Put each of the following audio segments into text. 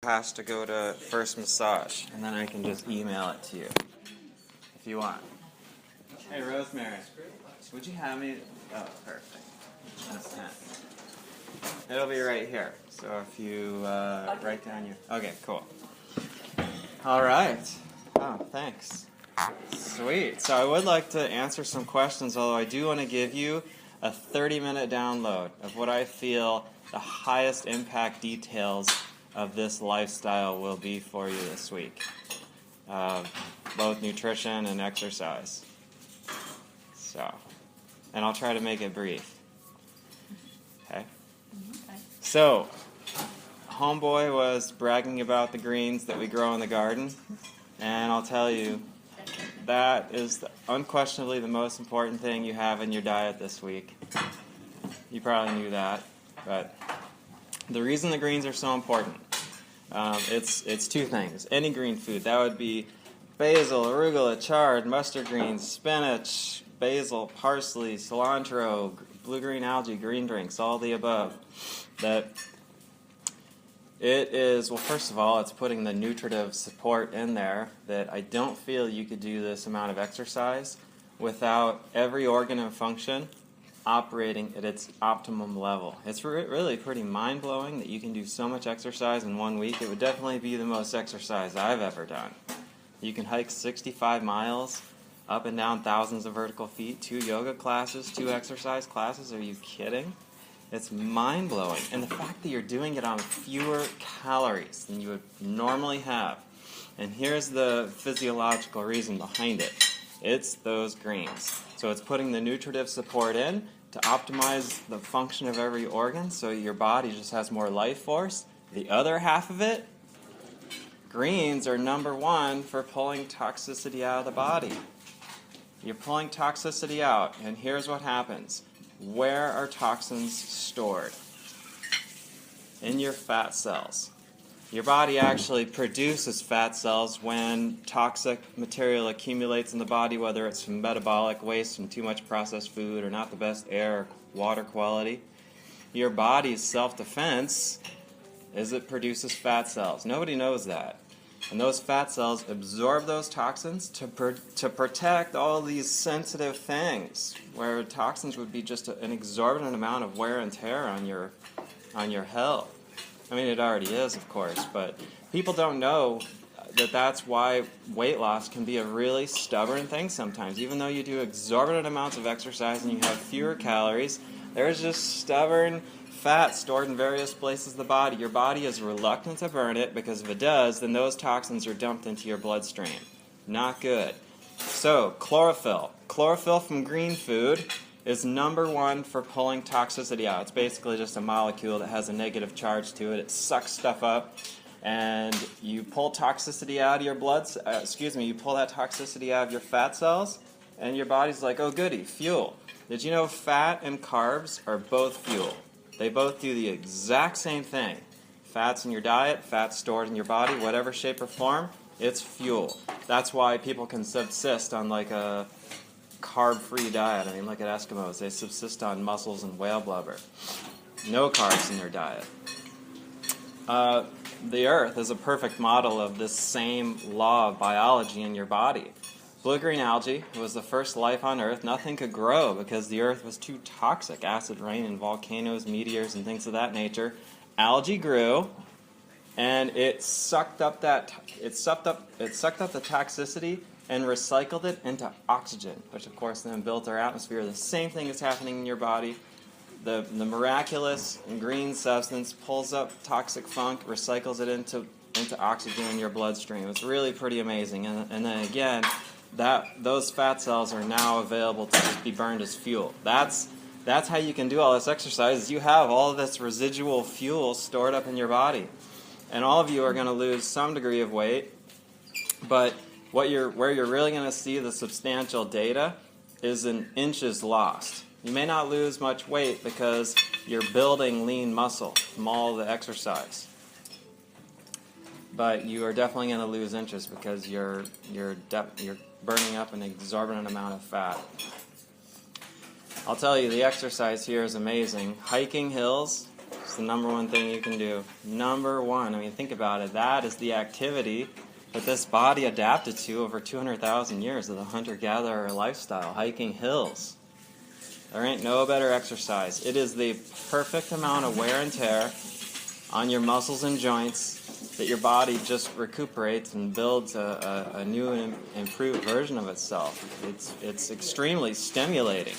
has to go to first massage, and then I can just email it to you if you want. Hey, Rosemary, would you have me? Oh, perfect. That's 10. It'll be right here. So if you write down your. Okay, cool. All right. Oh, thanks. Sweet. So I would like to answer some questions, although I do want to give you a 30-minute download of what I feel the highest impact details of this lifestyle will be for you this week. Both nutrition and exercise. So, and I'll try to make it brief. Okay? So, homeboy was bragging about the greens that we grow in the garden, and I'll tell you, that is unquestionably the most important thing you have in your diet this week. You probably knew that, but the reason the greens are so important, it's two things. Any green food, that would be basil, arugula, chard, mustard greens, spinach, basil, parsley, cilantro, blue-green algae, green drinks, all the above. That it is, well, first of all, it's putting the nutritive support in there that I don't feel you could do this amount of exercise without every organ and function operating at its optimum level. It's really pretty mind-blowing that you can do so much exercise in 1 week. It would definitely be the most exercise I've ever done. You can hike 65 miles, up and down thousands of vertical feet, 2 yoga classes, 2 exercise classes. Are you kidding? It's mind-blowing. And the fact that you're doing it on fewer calories than you would normally have. And here's the physiological reason behind it. It's those greens. So it's putting the nutritive support in to optimize the function of every organ so your body just has more life force. The other half of it, greens are number one for pulling toxicity out of the body. You're pulling toxicity out, and here's what happens. Where are toxins stored? In your fat cells. Your body actually produces fat cells when toxic material accumulates in the body, whether it's from metabolic waste from too much processed food or not the best air or water quality. Your body's self-defense is it produces fat cells. Nobody knows that. And those fat cells absorb those toxins to protect all these sensitive things, where toxins would be just an exorbitant amount of wear and tear on your health. I mean, it already is, of course, but people don't know that that's why weight loss can be a really stubborn thing sometimes. Even though you do exorbitant amounts of exercise and you have fewer calories, there's just stubborn fat stored in various places of the body. Your body is reluctant to burn it because if it does, then those toxins are dumped into your bloodstream. Not good. So, chlorophyll. Chlorophyll from green food is number one for pulling toxicity out. It's basically just a molecule that has a negative charge to it. It sucks stuff up, and you pull toxicity out of your you pull that toxicity out of your fat cells, and your body's like, oh goody, fuel. Did you know fat and carbs are both fuel? They both do the exact same thing. Fats in your diet, fats stored in your body, whatever shape or form, it's fuel. That's why people can subsist on like a carb-free diet. I mean, look at Eskimos. They subsist on mussels and whale blubber. No carbs in their diet. The Earth is a perfect model of this same law of biology in your body. Blue-green algae was the first life on Earth. Nothing could grow because the Earth was too toxic. Acid rain and volcanoes, meteors, and things of that nature. Algae grew, and it sucked up the toxicity and recycled it into oxygen, which of course then built our atmosphere. The same thing is happening in your body. The miraculous green substance pulls up toxic funk, recycles it into oxygen in your bloodstream. It's really pretty amazing. And then again, those fat cells are now available to just be burned as fuel. That's how you can do all this exercise. Is you have all this residual fuel stored up in your body. And all of you are going to lose some degree of weight, but where you're really going to see the substantial data is in inches lost. You may not lose much weight because you're building lean muscle from all the exercise. But you are definitely going to lose inches because you're burning up an exorbitant amount of fat. I'll tell you, the exercise here is amazing. Hiking hills It's the number one thing you can do. Number one. I mean, think about it. That is the activity that this body adapted to over 200,000 years of the hunter-gatherer lifestyle, hiking hills. There ain't no better exercise. It is the perfect amount of wear and tear on your muscles and joints that your body just recuperates and builds a new and improved version of itself. It's extremely stimulating.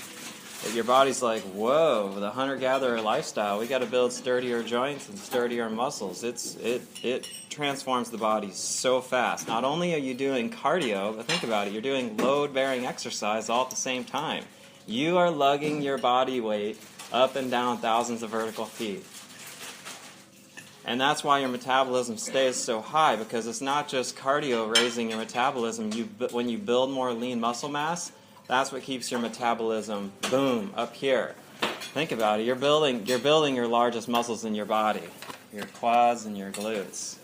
That your body's like, whoa, the hunter-gatherer lifestyle, we got to build sturdier joints and sturdier muscles. It transforms the body so fast. Not only are you doing cardio, but think about it, you're doing load-bearing exercise all at the same time. You are lugging your body weight up and down thousands of vertical feet. And that's why your metabolism stays so high, because it's not just cardio raising your metabolism. When you build more lean muscle mass, that's what keeps your metabolism, boom, up here. Think about it. You're building your largest muscles in your body, your quads and your glutes.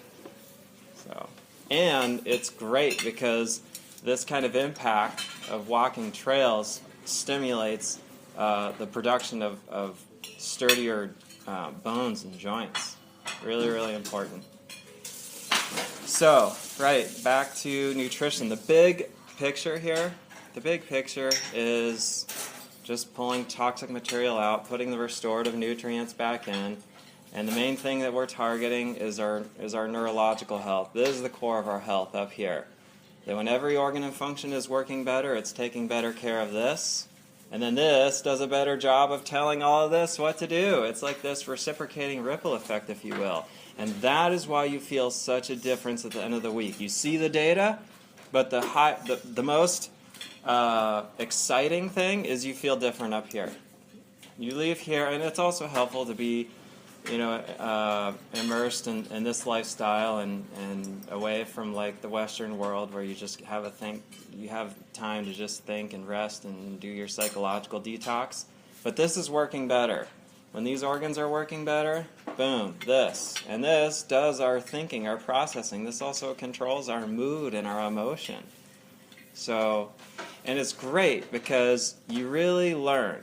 And it's great because this kind of impact of walking trails stimulates the production of sturdier bones and joints. Really, really important. So, right, back to nutrition. The big picture here. The big picture is just pulling toxic material out, putting the restorative nutrients back in, and the main thing that we're targeting is our neurological health. This is the core of our health up here. That when every organ and function is working better, it's taking better care of this, and then this does a better job of telling all of this what to do. It's like this reciprocating ripple effect, if you will. And that is why you feel such a difference at the end of the week. You see the data, but the most exciting thing is you feel different up here. You leave here, and it's also helpful to be, immersed in this lifestyle and away from like the Western world where you just you have time to just think and rest and do your psychological detox. But this is working better. When these organs are working better, boom, this. And this does our thinking, our processing. This also controls our mood and our emotion. So, and it's great because you really learn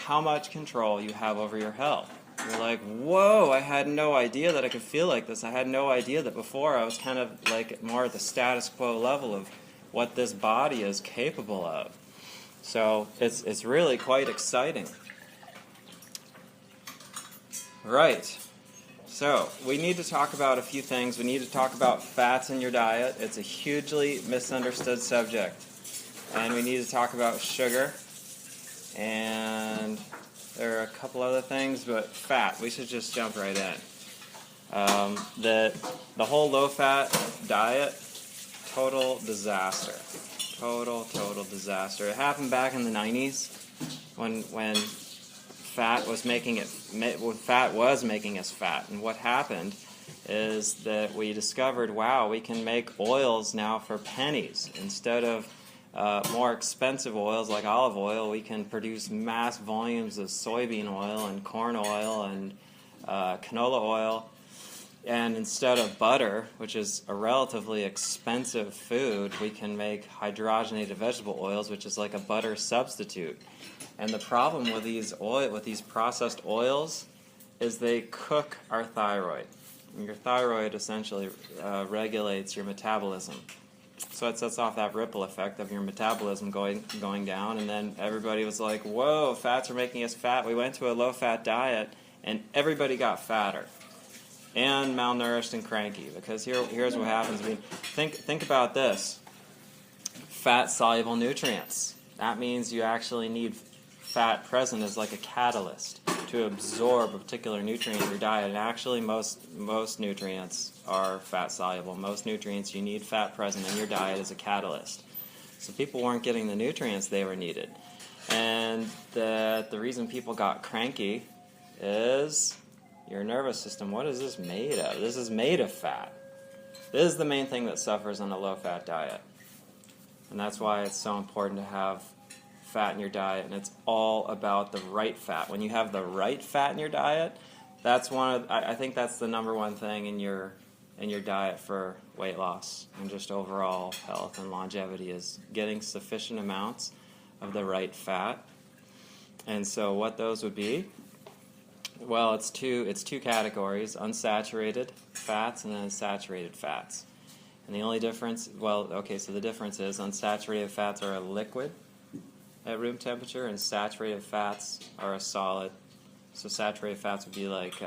how much control you have over your health. You're like, whoa, I had no idea that I could feel like this. I had no idea that before I was kind of like more at the status quo level of what this body is capable of. So it's really quite exciting. Right. So we need to talk about a few things. We need to talk about fats in your diet. It's a hugely misunderstood subject. And we need to talk about sugar. And there are a couple other things, but fat, we should just jump right in. The whole low-fat diet, total disaster. Total disaster. It happened back in the 90s when fat was making us fat. And what happened is that we discovered, wow, we can make oils now for pennies. Instead of more expensive oils like olive oil, we can produce mass volumes of soybean oil and corn oil and canola oil. And instead of butter, which is a relatively expensive food, we can make hydrogenated vegetable oils, which is like a butter substitute. And the problem with these processed oils is they cook our thyroid. And your thyroid essentially regulates your metabolism. So it sets off that ripple effect of your metabolism going down, and then everybody was like, whoa, fats are making us fat. We went to a low-fat diet, and everybody got fatter and malnourished and cranky, because here's what happens. I mean, think about this. Fat-soluble nutrients. That means you actually need fat present as like a catalyst to absorb a particular nutrient in your diet. And actually most nutrients are fat soluble. Most nutrients you need fat present in your diet as a catalyst. So people weren't getting the nutrients they were needed. And the reason people got cranky is your nervous system. What is this made of? This is made of fat. This is the main thing that suffers on a low-fat diet. And that's why it's so important to have fat in your diet, and it's all about the right fat. When you have the right fat in your diet, I think that's the number one thing in your diet for weight loss and just overall health and longevity, is getting sufficient amounts of the right fat. And so what those would be Well, it's two categories: unsaturated fats and then saturated fats. And the only difference, well, okay, so the difference is unsaturated fats are a liquid at room temperature, and saturated fats are a solid. So saturated fats would be like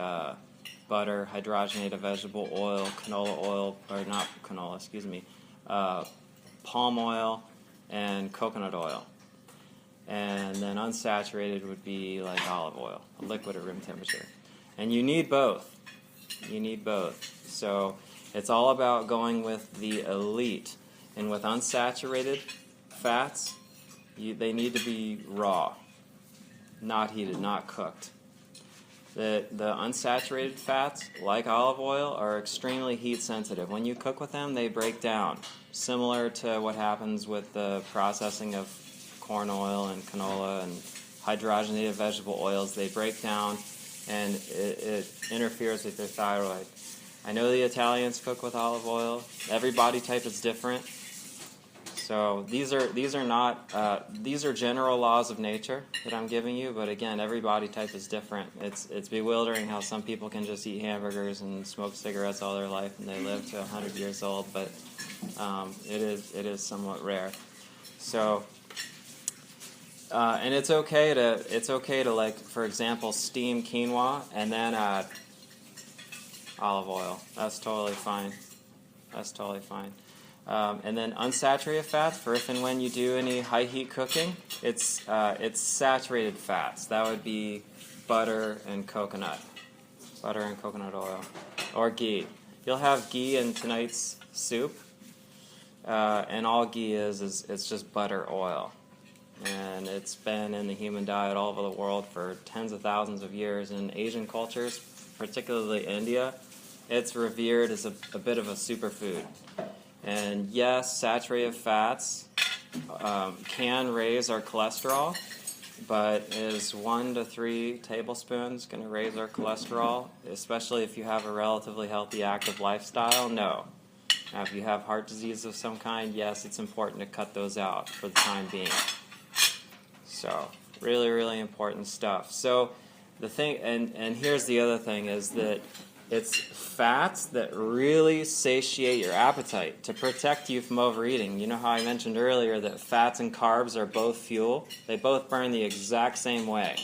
butter, hydrogenated vegetable oil, canola oil, or not canola, excuse me, palm oil, and coconut oil. And then unsaturated would be like olive oil, a liquid at room temperature. And you need both. You need both. So it's all about going with the elite. And with unsaturated fats, they need to be raw, not heated, not cooked. The unsaturated fats, like olive oil, are extremely heat sensitive. When you cook with them, they break down, similar to what happens with the processing of corn oil and canola and hydrogenated vegetable oils. They break down, and it interferes with your thyroid. I know the Italians cook with olive oil. Every body type is different. So these are general laws of nature that I'm giving you, but again, every body type is different. It's bewildering how some people can just eat hamburgers and smoke cigarettes all their life and they live to 100 years old, but it is somewhat rare. So and it's okay to like, for example, steam quinoa and then add olive oil. That's totally fine. That's totally fine. And then unsaturated fats, for if and when you do any high heat cooking, it's saturated fats. That would be butter and coconut oil, or ghee. You'll have ghee in tonight's soup, and all ghee is it's just butter oil. And it's been in the human diet all over the world for tens of thousands of years. In Asian cultures, particularly India, it's revered as a bit of a superfood. And yes, saturated fats can raise our cholesterol, but is 1 to 3 tablespoons going to raise our cholesterol, especially if you have a relatively healthy, active lifestyle? No. Now, if you have heart disease of some kind, yes, it's important to cut those out for the time being. So, really, really important stuff. So, the thing, and here's the other thing, is that it's fats that really satiate your appetite to protect you from overeating. You know how I mentioned earlier that fats and carbs are both fuel? They both burn the exact same way.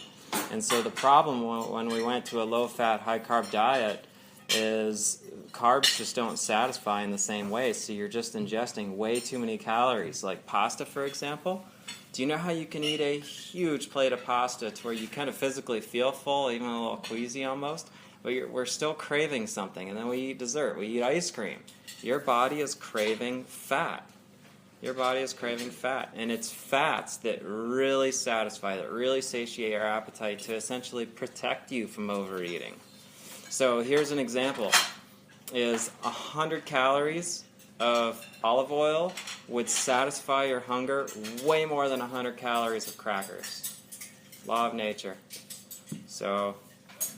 And so the problem when we went to a low-fat, high-carb diet is carbs just don't satisfy in the same way, so you're just ingesting way too many calories. Like pasta, for example. Do you know how you can eat a huge plate of pasta to where you kind of physically feel full, even a little queasy almost? But we're still craving something, and then we eat dessert, we eat ice cream. Your body is craving fat. Your body is craving fat, and it's fats that really satisfy, that really satiate our appetite to essentially protect you from overeating. So here's an example, is 100 calories of olive oil would satisfy your hunger way more than 100 calories of crackers. Law of nature. So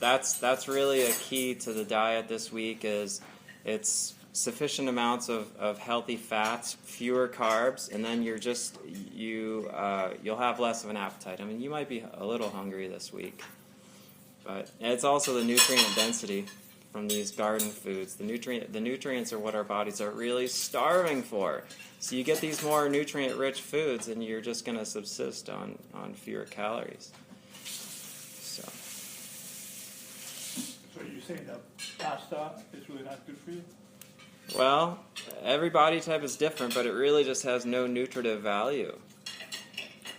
that's really a key to the diet this week, is it's sufficient amounts of healthy fats, fewer carbs, and then you'll have less of an appetite. I mean, you might be a little hungry this week, but it's also the nutrient density from these garden foods. The nutrients are what our bodies are really starving for. So you get these more nutrient-rich foods, and you're just going to subsist on fewer calories. So you're saying that pasta is really not good for you? Well, every body type is different, but it really just has no nutritive value.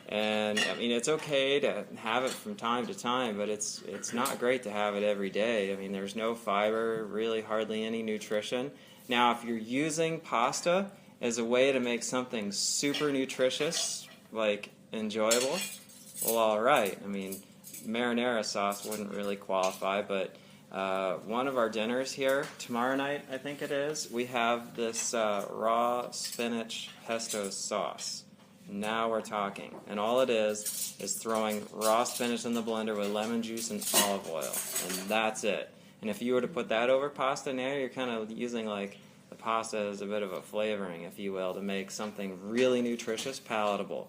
And I mean, it's okay to have it from time to time, but it's not great to have it every day. I mean, there's no fiber, really hardly any nutrition. Now, if you're using pasta as a way to make something super nutritious, like enjoyable, well, all right. I mean, marinara sauce wouldn't really qualify, but one of our dinners here, tomorrow night, I think it is, we have this raw spinach pesto sauce. Now we're talking. And all it is throwing raw spinach in the blender with lemon juice and olive oil. And that's it. And if you were to put that over pasta now, you're kind of using like the pasta as a bit of a flavoring, if you will, to make something really nutritious, palatable.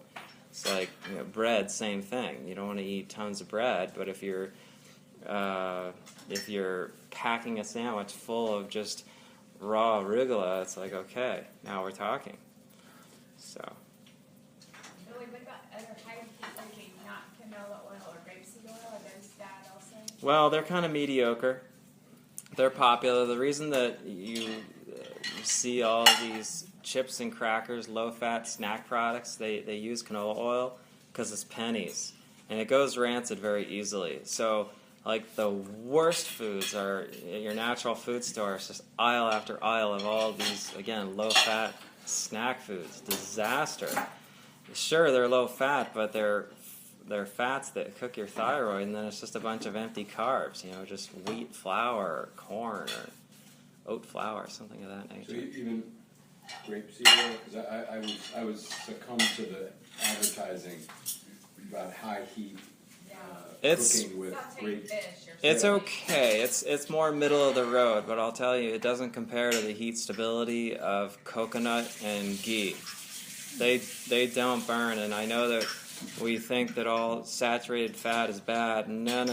It's like bread, same thing. You don't want to eat tons of bread, but if you're if you're packing a sandwich full of just raw arugula, it's like, okay, now we're talking. So. What about other higher heat, not canola oil or rapeseed oil? Are those bad also? Well, they're kind of mediocre. They're popular. The reason that you see all of these chips and crackers, low-fat snack products, they use canola oil because it's pennies. And it goes rancid very easily. So, like, the worst foods are your natural food store. It's just aisle after aisle of all these, again, low-fat snack foods. Disaster. Sure, they're low-fat, but they're fats that cook your thyroid, and then it's just a bunch of empty carbs, just wheat flour or corn or oat flour, something of that nature. So even grapeseed oil, because I was succumbed to the advertising about high heat cooking with grape. It's okay. It's more middle of the road, but I'll tell you, it doesn't compare to the heat stability of coconut and ghee. They don't burn, and I know that we think that all saturated fat is bad. No.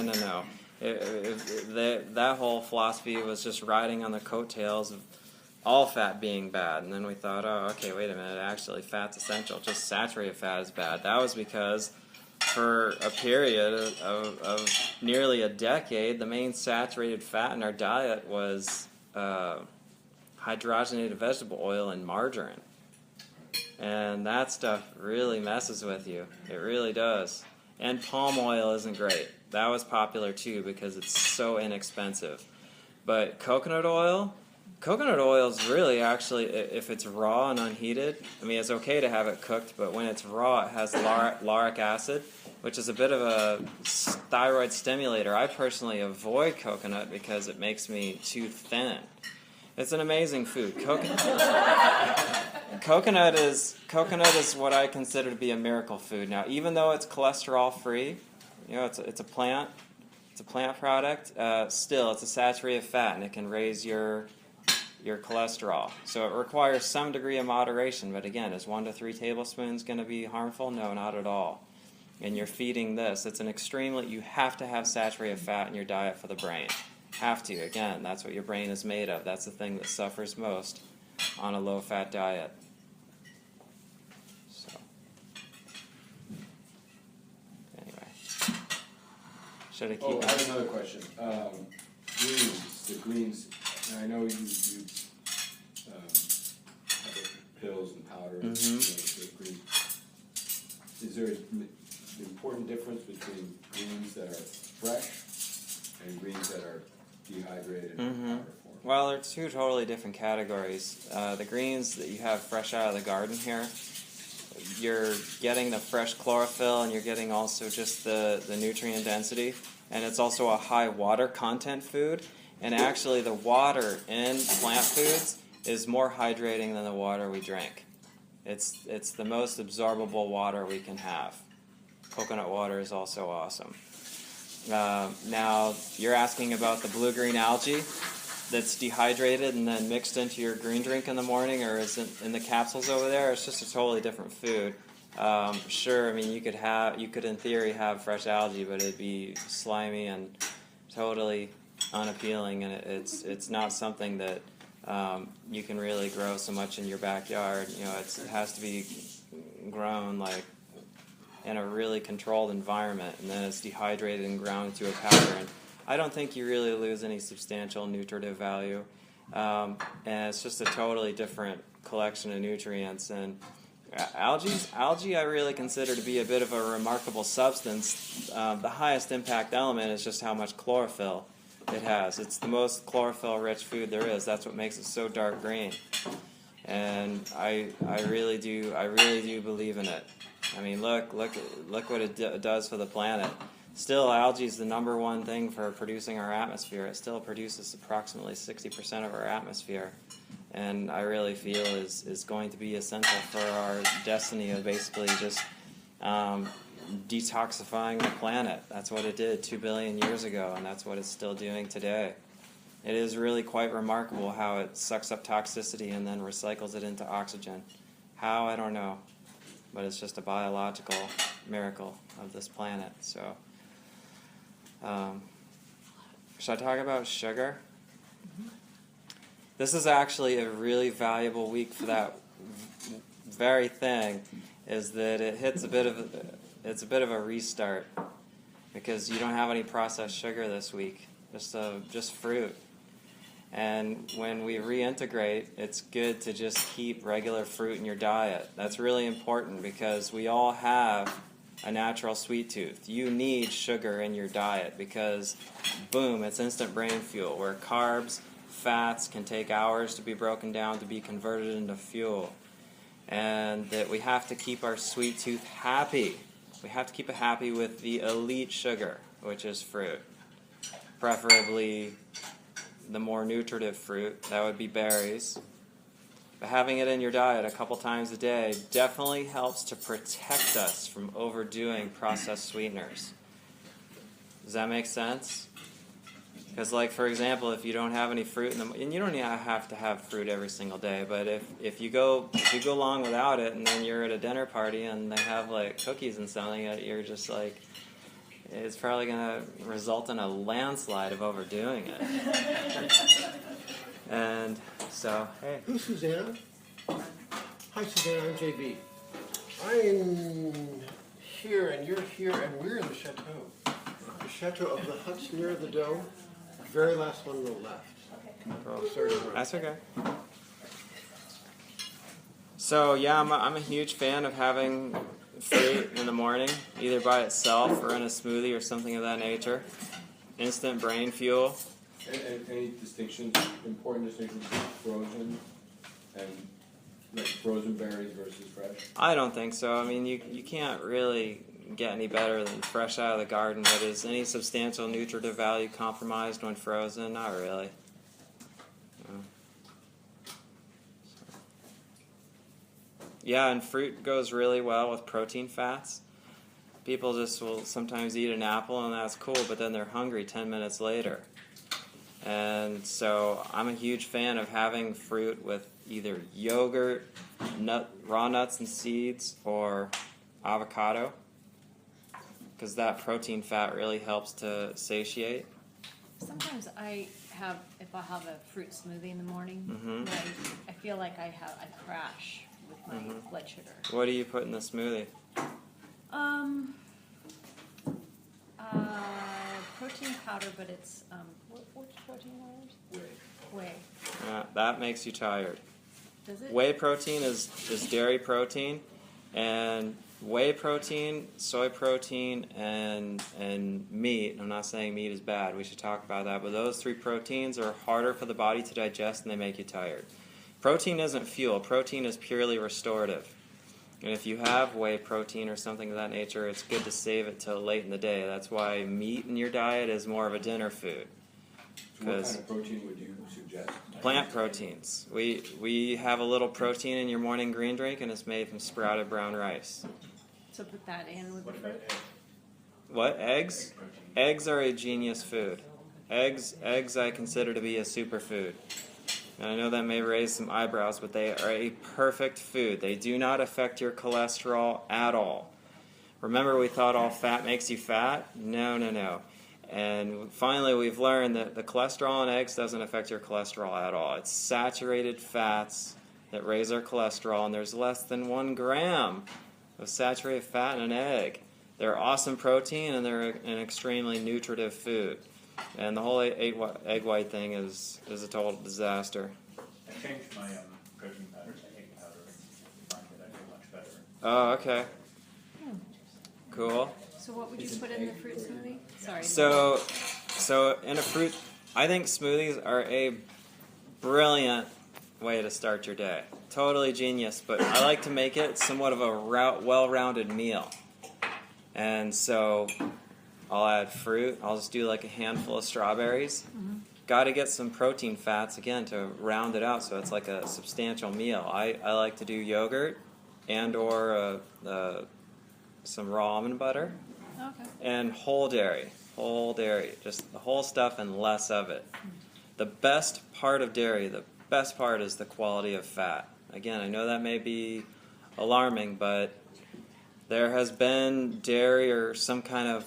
That whole philosophy was just riding on the coattails of all fat being bad. And then we thought, oh, okay, wait a minute, actually fat's essential. Just saturated fat is bad. That was because for a period of nearly a decade, the main saturated fat in our diet was hydrogenated vegetable oil and margarine. And that stuff really messes with you. It really does. And palm oil isn't great. That was popular too because it's so inexpensive. But coconut oil is really actually, if it's raw and unheated, I mean, it's okay to have it cooked, but when it's raw, it has lauric acid, which is a bit of a thyroid stimulator. I personally avoid coconut because it makes me too thin. It's an amazing food. Coconut is what I consider to be a miracle food. Now, even though it's cholesterol free, it's a plant product. Still, it's a saturated fat, and it can raise your cholesterol. So it requires some degree of moderation. But again, is 1 to 3 tablespoons going to be harmful? No, not at all. And you're feeding this. It's you have to have saturated fat in your diet for the brain. Have to. Again, that's what your brain is made of. That's the thing that suffers most on a low-fat diet. So, anyway. Should I keep I have another question. The greens, and I know you have the pills and powders, the greens. Is there an important difference between greens that are fresh and greens that are dehydrated in powder form? Well, they're two totally different categories. The greens that you have fresh out of the garden here, you're getting the fresh chlorophyll, and you're getting also just the nutrient density, and it's also a high water content food. And actually, the water in plant foods is more hydrating than the water we drink. It's the most absorbable water we can have. Coconut water is also awesome. Now, you're asking about the blue-green algae that's dehydrated and then mixed into your green drink in the morning, or is it in the capsules over there? It's just a totally different food. Sure, I mean, you could in theory have fresh algae, but it'd be slimy and totally unappealing, and it's not something that you can really grow so much in your backyard. It has to be grown like in a really controlled environment, and then it's dehydrated and ground into a powder. And I don't think you really lose any substantial nutritive value, and it's just a totally different collection of nutrients. And algae I really consider to be a bit of a remarkable substance. The highest impact element is just how much chlorophyll it has. It's the most chlorophyll-rich food there is. That's what makes it so dark green. And I really do believe in it. I mean, look what it does for the planet. Still, algae is the number one thing for producing our atmosphere. It still produces approximately 60% of our atmosphere, and I really feel is going to be essential for our destiny of basically just detoxifying the planet. That's what it did 2 billion years ago, and that's what it's still doing today. It is really quite remarkable how it sucks up toxicity and then recycles it into oxygen. How, I don't know, but it's just a biological miracle of this planet. So, Should I talk about sugar? This is actually a really valuable week for that very thing, is that it hits it's a bit of a restart, because you don't have any processed sugar this week, just fruit. And when we reintegrate, it's good to just keep regular fruit in your diet. That's really important, because we all have a natural sweet tooth. You need sugar in your diet, because boom, it's instant brain fuel, where carbs, fats can take hours to be broken down to be converted into fuel. And that we have to keep our sweet tooth happy. We have to keep it happy with the elite sugar, which is fruit. Preferably the more nutritive fruit, that would be berries. But having it in your diet a couple times a day definitely helps to protect us from overdoing processed sweeteners. Does that make sense? Because, like, for example, if you don't have any fruit and you don't even have to have fruit every single day, but if you go long without it, and then you're at a dinner party and they have like cookies and something, you're just like, it's probably going to result in a landslide of overdoing it. And so, hey. Who's Susanna? Hi, Susanna. I'm JB. I'm here, and you're here, and we're in the chateau. The chateau of the huts near the dome. Very last one on the left. Cool. Sorry to interrupt. That's okay. So yeah, I'm a huge fan of having fruit in the morning, either by itself or in a smoothie or something of that nature. Instant brain fuel. Any distinctions, important distinctions between frozen and like frozen berries versus fresh? I don't think so. I mean, you can't really get any better than fresh out of the garden, but is any substantial nutritive value compromised when frozen? Not really. No. Yeah, and fruit goes really well with protein fats. People just will sometimes eat an apple and that's cool, but then they're hungry 10 minutes later. And so I'm a huge fan of having fruit with either yogurt, raw nuts and seeds, or avocado, because that protein fat really helps to satiate. Sometimes if I have a fruit smoothie in the morning, I feel like I crash with my blood sugar. What do you put in the smoothie? Protein powder, but it's which protein powders? Whey. That makes you tired. Does it? Whey protein is dairy protein, and whey protein, soy protein, and meat. I'm not saying meat is bad. We should talk about that. But those three proteins are harder for the body to digest, and they make you tired. Protein isn't fuel. Protein is purely restorative. And if you have whey protein or something of that nature, it's good to save it till late in the day. That's why meat in your diet is more of a dinner food. So what kind of protein would you suggest? Plant proteins. We have a little protein in your morning green drink, and it's made from sprouted brown rice. So put that in with the fruit? What? Eggs? Eggs are a genius food. Eggs I consider to be a superfood. And I know that may raise some eyebrows, but they are a perfect food. They do not affect your cholesterol at all. Remember, we thought all fat makes you fat? No. And finally, we've learned that the cholesterol in eggs doesn't affect your cholesterol at all. It's saturated fats that raise our cholesterol, and there's less than 1 gram of saturated fat in an egg. They're awesome protein, and they're an extremely nutritive food. And the whole egg white thing is a total disaster. I changed my protein powder to egg powder and find that I feel much better. Oh, okay. Cool. So what would you put in the fruit smoothie? Sorry. So in a fruit, I think smoothies are a brilliant way to start your day. Totally genius, but I like to make it somewhat of a well-rounded meal. And so I'll add fruit. I'll just do like a handful of strawberries. Got to get some protein fats, again, to round it out so it's like a substantial meal. I like to do yogurt and or some raw almond butter. Okay. And whole dairy, just the whole stuff and less of it. The best part of dairy, the best part is the quality of fat. Again, I know that may be alarming, but there has been dairy or some kind of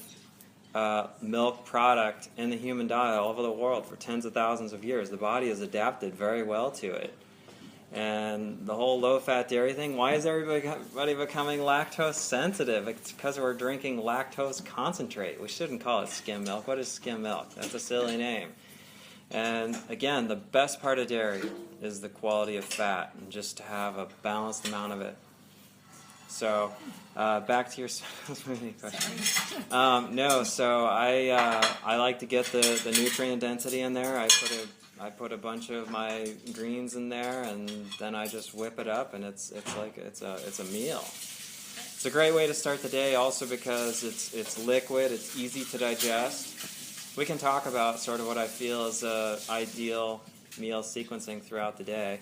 milk product in the human diet all over the world for tens of thousands of years. The body has adapted very well to it. And the whole low-fat dairy thing, why is everybody becoming lactose sensitive? It's because we're drinking lactose concentrate. We shouldn't call it skim milk. What is skim milk? That's a silly name. And again, the best part of dairy is the quality of fat, and just to have a balanced amount of it. So, back to your smoothie question. No, so I like to get the nutrient density in there. I put a bunch of my greens in there, and then I just whip it up, and it's a meal. It's a great way to start the day, also because it's liquid, it's easy to digest. We can talk about sort of what I feel is a ideal meal sequencing throughout the day.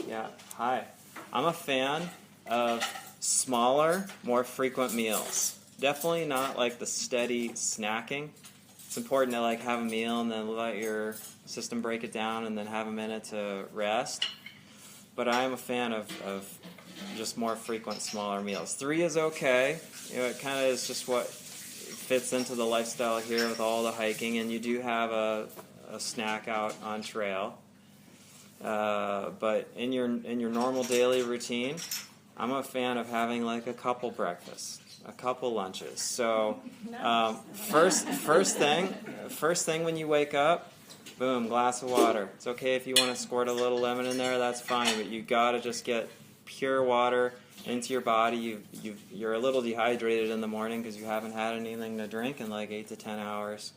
Yeah, hi. I'm a fan of smaller, more frequent meals. Definitely not like the steady snacking. It's important to like have a meal and then let your system break it down and then have a minute to rest. But I am a fan of just more frequent, smaller meals. 3 is okay. You know, it kind of is just what fits into the lifestyle here with all the hiking, and you do have a snack out on trail. But in your normal daily routine, I'm a fan of having like a couple breakfasts, a couple lunches. So first thing when you wake up, boom, glass of water. It's okay if you want to squirt a little lemon in there, that's fine. But you got to just get pure water into your body. You're a little dehydrated in the morning because you haven't had anything to drink in like 8 to 10 hours.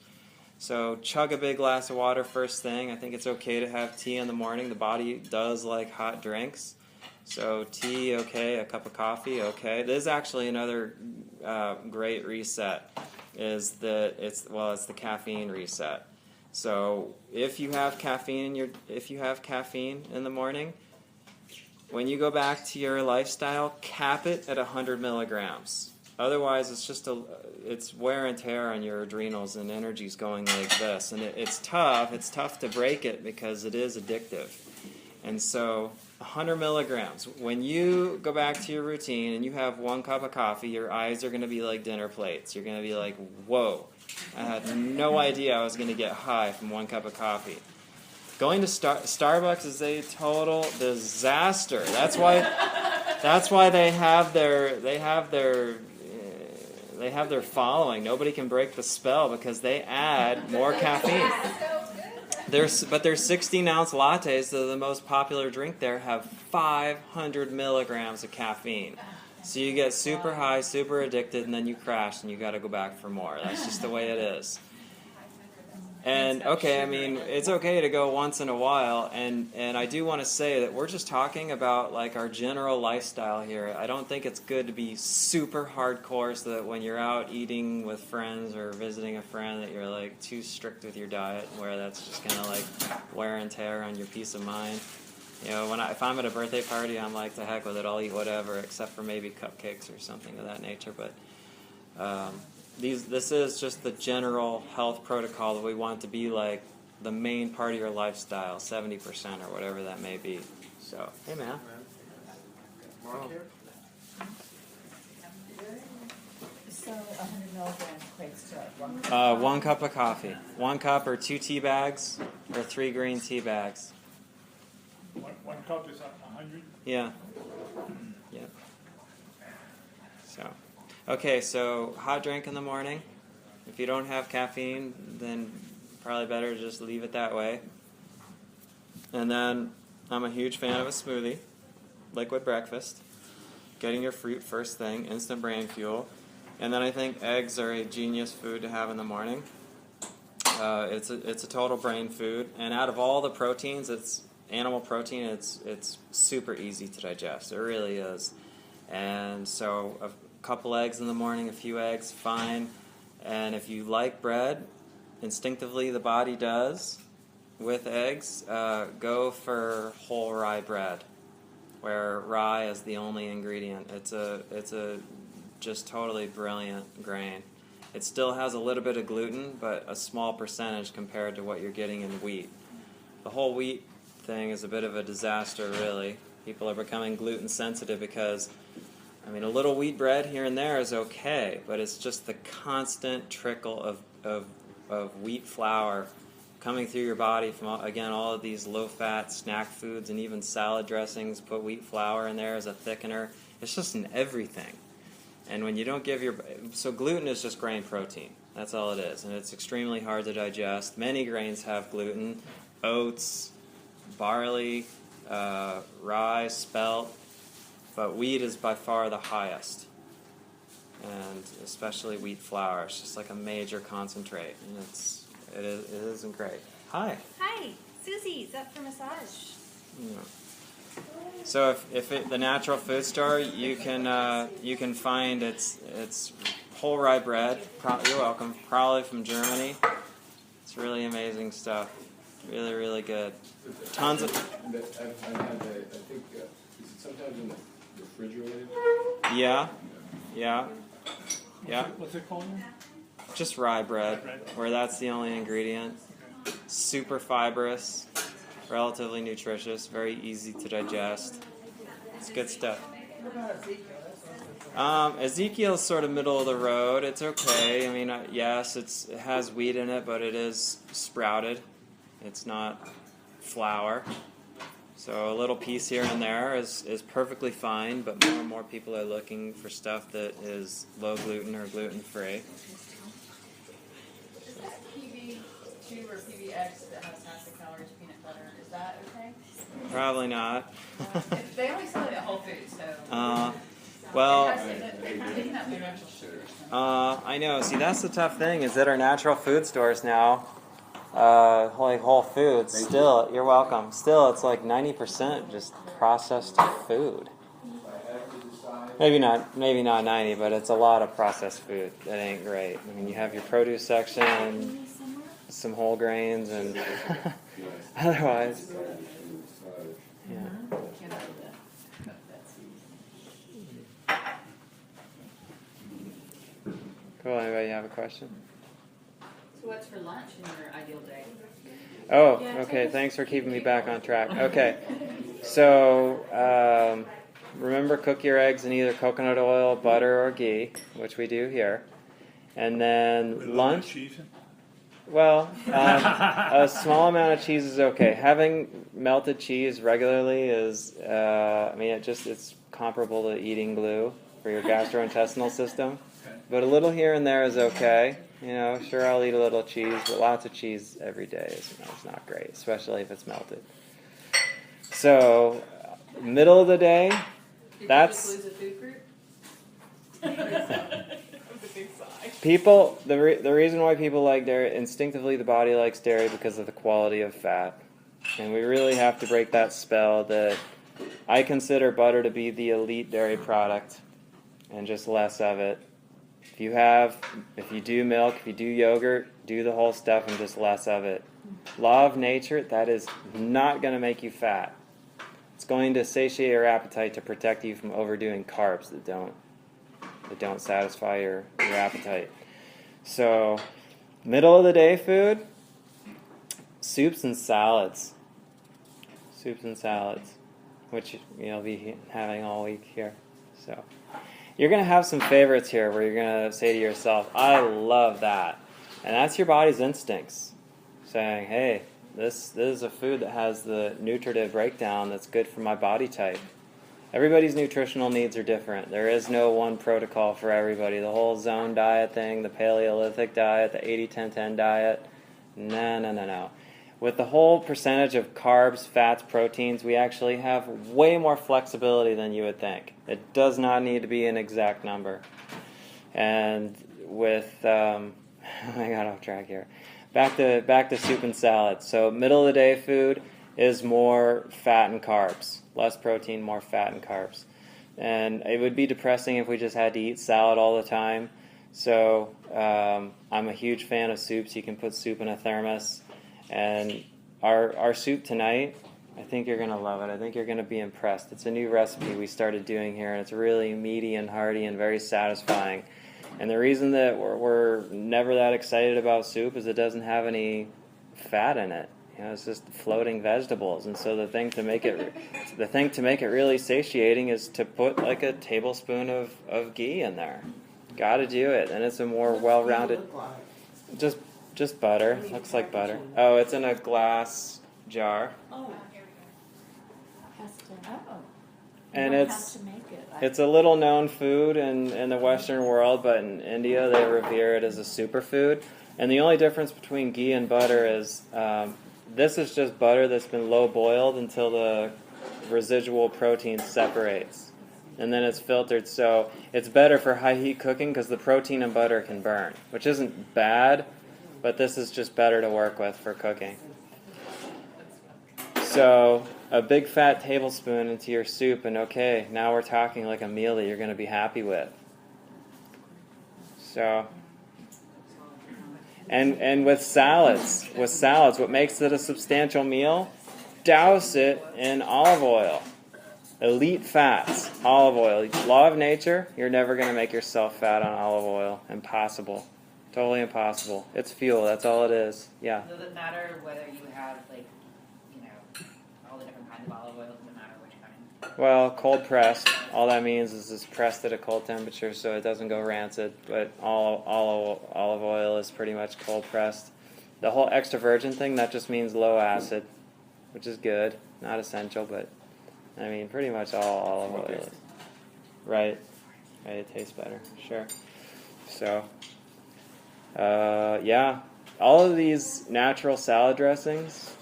So chug a big glass of water first thing. I think it's okay to have tea in the morning. The body does like hot drinks. So tea, okay. A cup of coffee, okay. This is actually another great reset. It's the caffeine reset. So if you have caffeine in the morning, when you go back to your lifestyle, cap it at 100 milligrams. Otherwise, it's wear and tear on your adrenals, and energy's going like this. And it's tough. It's tough to break it because it is addictive. And so 100 milligrams. When you go back to your routine and you have 1 cup of coffee, your eyes are going to be like dinner plates. You're going to be like, whoa, I had no idea I was going to get high from 1 cup of coffee. Going to Starbucks is a total disaster. That's why they have their following. Nobody can break the spell because they add more caffeine. Their 16-ounce lattes, the most popular drink there, have 500 milligrams of caffeine. So you get super high, super addicted, and then you crash, and you got to go back for more. That's just the way it is. And okay, I mean, it's okay to go once in a while, and I do want to say that we're just talking about like our general lifestyle here. I don't think it's good to be super hardcore so that when you're out eating with friends or visiting a friend that you're like too strict with your diet, where that's just gonna like wear and tear on your peace of mind. You know, if I'm at a birthday party, I'm like, to heck with it, I'll eat whatever, except for maybe cupcakes or something of that nature. But this is just the general health protocol that we want to be like the main part of your lifestyle, 70% or whatever that may be. So, hey man. Mark here? So 100 milligrams equates to 1 cup. 1 cup of coffee. 1 cup or 2 tea bags or 3 green tea bags. One cup is 100? Yeah. Yeah. So. Okay, so hot drink in the morning. If you don't have caffeine, then probably better to just leave it that way. And then I'm a huge fan of a smoothie, liquid breakfast, getting your fruit first thing, instant brain fuel. And then I think eggs are a genius food to have in the morning. It's a total brain food, and out of all the proteins, it's animal protein. It's super easy to digest. It really is. And so couple eggs in the morning, a few eggs, fine. And if you like bread, instinctively the body does with eggs, go for whole rye bread, where rye is the only ingredient. It's a just totally brilliant grain. It still has a little bit of gluten, but a small percentage compared to what you're getting in wheat. The whole wheat thing is a bit of a disaster, really. People are becoming gluten sensitive because I mean, a little wheat bread here and there is okay, but it's just the constant trickle of wheat flour coming through your body from, again, all of these low-fat snack foods and even salad dressings put wheat flour in there as a thickener. It's just in everything. And when you don't give your... So gluten is just grain protein. That's all it is. And it's extremely hard to digest. Many grains have gluten. Oats, barley, rye, spelt. But wheat is by far the highest. And especially wheat flour. It's just like a major concentrate. And it isn't great. Hi. Hi, Susie's up for massage. Yeah. So if the natural food store, you can find it's whole rye bread. You're welcome. Probably from Germany. It's really amazing stuff. Really, really good. Tons of. I've had that. I think is it sometimes in the refrigerator? Yeah. What's it called? Just rye bread, where that's the only ingredient. Super fibrous, relatively nutritious, very easy to digest. It's good stuff. Ezekiel's sort of middle of the road. It's okay. I mean, yes, it has wheat in it, but it is sprouted. It's not flour. So a little piece here and there is perfectly fine, but more and more people are looking for stuff that is low gluten or gluten-free. PB2 or PBX that has half the calories peanut butter, is that okay? Probably not. They only sell it at Whole Foods, so. Well, Isn't that the natural sugar? I know. See, that's the tough thing is that our natural food stores now, like Whole Foods, still, you're welcome. Still, it's like 90% just processed food. Maybe not 90, but it's a lot of processed food that ain't great. I mean, you have your produce section, some whole grains, and otherwise, yeah. Cool. Anybody have a question? So what's for lunch in your ideal day? Oh, okay. Thanks for keeping me back on track. Okay. So, remember, cook your eggs in either coconut oil, butter, or ghee, which we do here. And then lunch. Well, a small amount of cheese is okay. Having melted cheese regularly is, it's comparable to eating glue for your gastrointestinal system. But a little here and there is okay. You know, sure, I'll eat a little cheese, but lots of cheese every day is not great, especially if it's melted. So, middle of the day, that's... Did you just lose a food group? People, the reason why people like dairy, instinctively the body likes dairy because of the quality of fat. And we really have to break that spell that I consider butter to be the elite dairy product and just less of it. If you do milk, if you do yogurt, do the whole stuff and just less of it. Law of nature, that is not going to make you fat. It's going to satiate your appetite to protect you from overdoing carbs that don't satisfy your appetite. So, middle of the day food, soups and salads. Soups and salads, which you'll be having all week here. So, you're going to have some favorites here where you're going to say to yourself, I love that. And that's your body's instincts saying, hey, this is a food that has the nutritive breakdown that's good for my body type. Everybody's nutritional needs are different. There is no one protocol for everybody. The whole zone diet thing, the Paleolithic diet, the 80-10-10 diet, no. With the whole percentage of carbs, fats, proteins, we actually have way more flexibility than you would think. It does not need to be an exact number. And with, I got off track here. Back to soup and salad. So middle of the day food is more fat and carbs. Less protein, more fat and carbs. And it would be depressing if we just had to eat salad all the time. So I'm a huge fan of soups. You can put soup in a thermos. And our soup tonight, I think you're going to love it. I think you're going to be impressed. It's a new recipe we started doing here, and it's really meaty and hearty and very satisfying. And the reason that we're never that excited about soup is it doesn't have any fat in it. It's just floating vegetables. And so the thing to make it really satiating is to put like a tablespoon of ghee in there. Got to do it, and it's a more well-rounded. Just butter. Looks like butter. Oh, it's in a glass jar. Oh, Here we go. has to, oh. And You don't it's- have to make it. It's a little known food in the Western world, but in India they revere it as a superfood. And the only difference between ghee and butter is this is just butter that's been low boiled until the residual protein separates. And then it's filtered, so it's better for high heat cooking because the protein in butter can burn, which isn't bad, but this is just better to work with for cooking. So a big fat tablespoon into your soup, and okay, now we're talking like a meal that you're going to be happy with. So, and with salads, what makes it a substantial meal? Douse it in olive oil. Elite fats, olive oil. Law of nature, you're never going to make yourself fat on olive oil. Impossible. Totally impossible. It's fuel, that's all it is. Yeah. Does it matter whether you have, like, you know, all the different kinds of olive oil? Does it matter which kind? Well, cold pressed. All that means is it's pressed at a cold temperature so it doesn't go rancid. But all olive oil is pretty much cold pressed. The whole extra virgin thing, that just means low acid, which is good. Not essential, but I mean, pretty much all olive oil is. Right. Right, it tastes better. Sure. So, yeah. All of these natural salad dressings,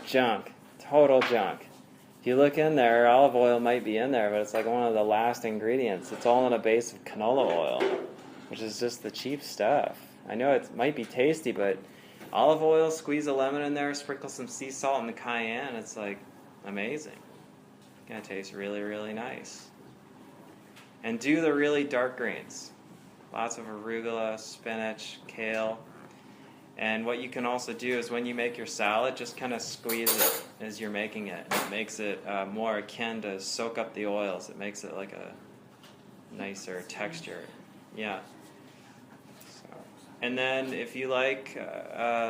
junk. Total junk. If you look in there, olive oil might be in there, but it's like one of the last ingredients. It's all in a base of canola oil, which is just the cheap stuff. I know it might be tasty, but olive oil, squeeze a lemon in there, sprinkle some sea salt and the cayenne, it's like amazing. It's going to taste really, really nice. And do the really dark greens. Lots of arugula, spinach, kale. And what you can also do is when you make your salad, just kind of squeeze it as you're making it. It makes it more akin to soak up the oils. It makes it like a nicer texture. Yeah. So. And then if you like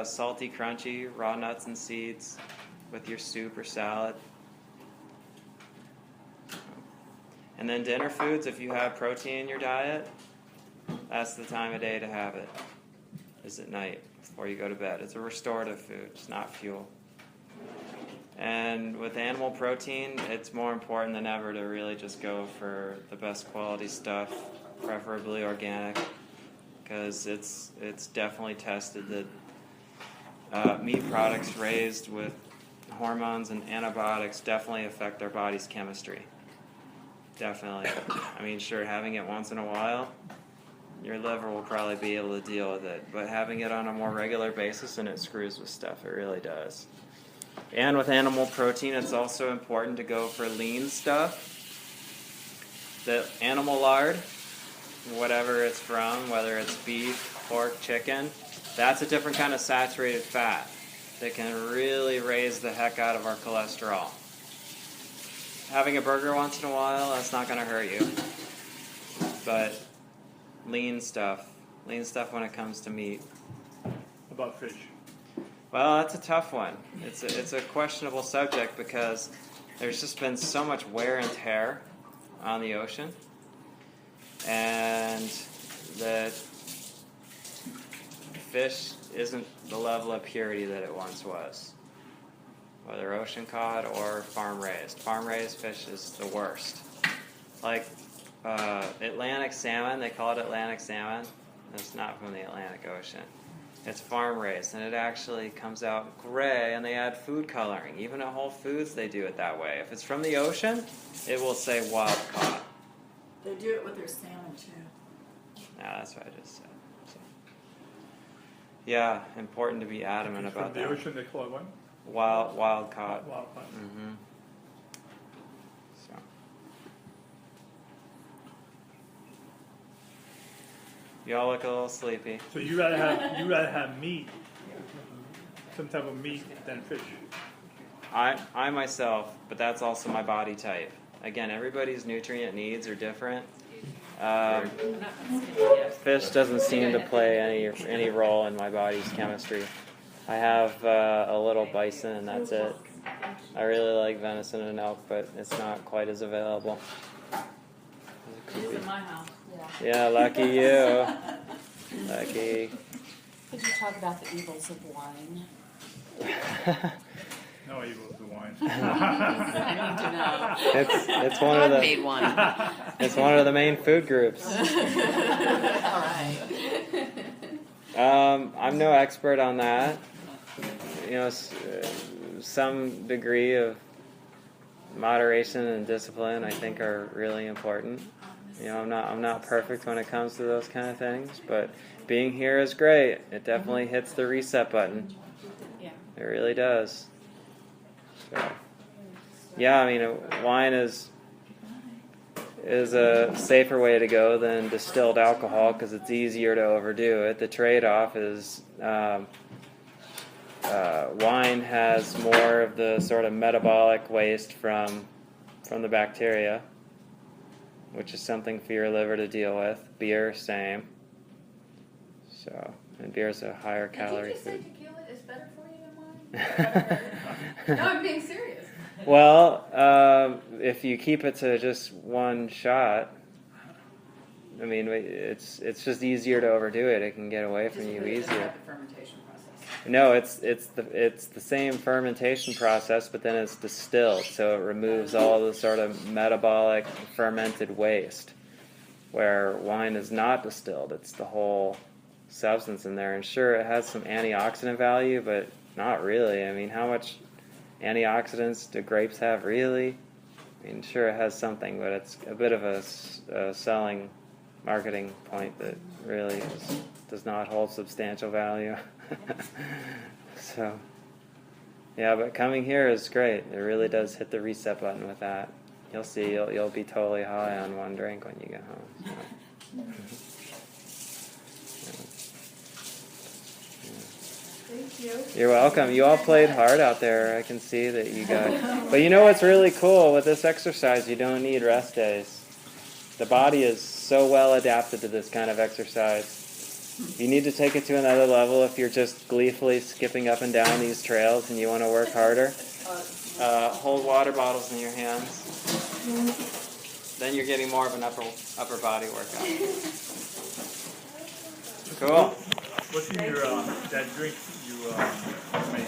salty, crunchy, raw nuts and seeds with your soup or salad. And then dinner foods, if you have protein in your diet, that's the time of day to have it, is at night before you go to bed. It's a restorative food, it's not fuel. And with animal protein, it's more important than ever to really just go for the best quality stuff, preferably organic, because it's definitely tested that meat products raised with hormones and antibiotics definitely affect our body's chemistry. Definitely. I mean, sure, having it once in a while, your liver will probably be able to deal with it. But having it on a more regular basis, and it screws with stuff. It really does. And with animal protein, it's also important to go for lean stuff. The animal lard, whatever it's from, whether it's beef, pork, chicken, that's a different kind of saturated fat that can really raise the heck out of our cholesterol. Having a burger once in a while, that's not going to hurt you. But lean stuff when it comes to meat. About fish. Well, that's a tough one. It's a questionable subject because there's just been so much wear and tear on the ocean, and that fish isn't the level of purity that it once was. Whether ocean cod or farm raised. Farm raised fish is the worst. Like Atlantic salmon, they call it Atlantic salmon. It's not from the Atlantic Ocean. It's farm raised, and it actually comes out gray, and they add food coloring. Even at Whole Foods, they do it that way. If it's from the ocean, it will say wild caught. They do it with their salmon too. Yeah, that's what I just said. So, yeah, important to be adamant about From that. the ocean, they call it what? Wild caught. Wild caught. Mm-hmm. So. Y'all look a little sleepy. So you rather have meat, some type of meat than fish. I myself, but that's also my body type. Again, everybody's nutrient needs are different. Fish doesn't seem to play any role in my body's chemistry. I have a little bison, and that's it. I really like venison and elk, but it's not quite as available. It is in my house. Yeah, lucky you. Lucky. Could you talk about the evils of wine? No evil to wine. I need to know. It's one of Made the one. it's one of the main food groups. All right. I'm no expert on that. You know, some degree of moderation and discipline, I think, are really important. You know, I'm not perfect when it comes to those kind of things, but being here is great. It definitely hits the reset button. Yeah. It really does. So, yeah, I mean, wine is a safer way to go than distilled alcohol because it's easier to overdo it. The trade-off is wine has more of the sort of metabolic waste from the bacteria, which is something for your liver to deal with. Beer, same. So, and beer is a higher calorie Did you say food. tequila is better for you than wine? No, I'm being serious. Well, if you keep it to just one shot, I mean, it's just easier to overdo it. It can get away from you easier. The fermentation process. No, it's the same fermentation process, but then it's distilled, so it removes all the sort of metabolic fermented waste. Where wine is not distilled, it's the whole substance in there. And sure, it has some antioxidant value, but not really. I mean, how much antioxidants do grapes have, really? I mean, sure, it has something, but it's a bit of a selling, marketing point that really does not hold substantial value. So, yeah, but coming here is great. It really does hit the reset button with that. You'll see, you'll be totally high on one drink when you get home. So. Thank you. You're welcome. You all played hard out there. I can see that you got. But you know what's really cool with this exercise? You don't need rest days. The body is so well adapted to this kind of exercise. You need to take it to another level if you're just gleefully skipping up and down these trails and you want to work harder. Hold water bottles in your hands. Then you're getting more of an upper body workout. Cool. What's in your that drink you made?